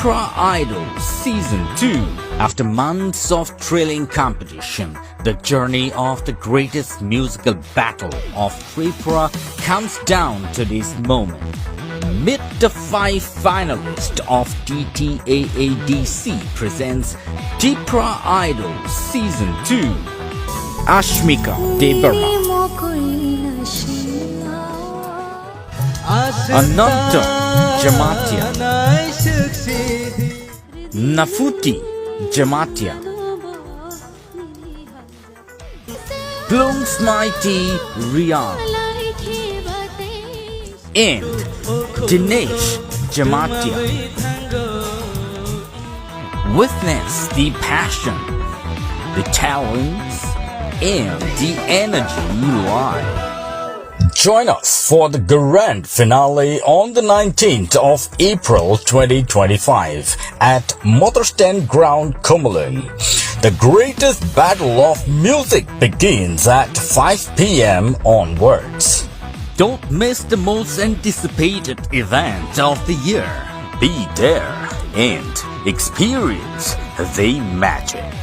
TIPRA Idol Season 2. After months of thrilling competition, the journey of the greatest musical battle of TIPRA comes down to this moment. Meet the 5 finalists of TTAADC presents TIPRA Idol Season 2. Ashmika Debarma, Ananta Jamatia, Nafuti Jamatia, Plums Mighty Rian, and Dinesh Jamatia. Witness the passion, the talents, and the energy live. Join us for the grand finale on the 19th of April 2025 at Motherstand Ground, Kumulin. The greatest battle of music begins at 5 p.m. onwards. Don't miss the most anticipated event of the year. Be there and experience the magic.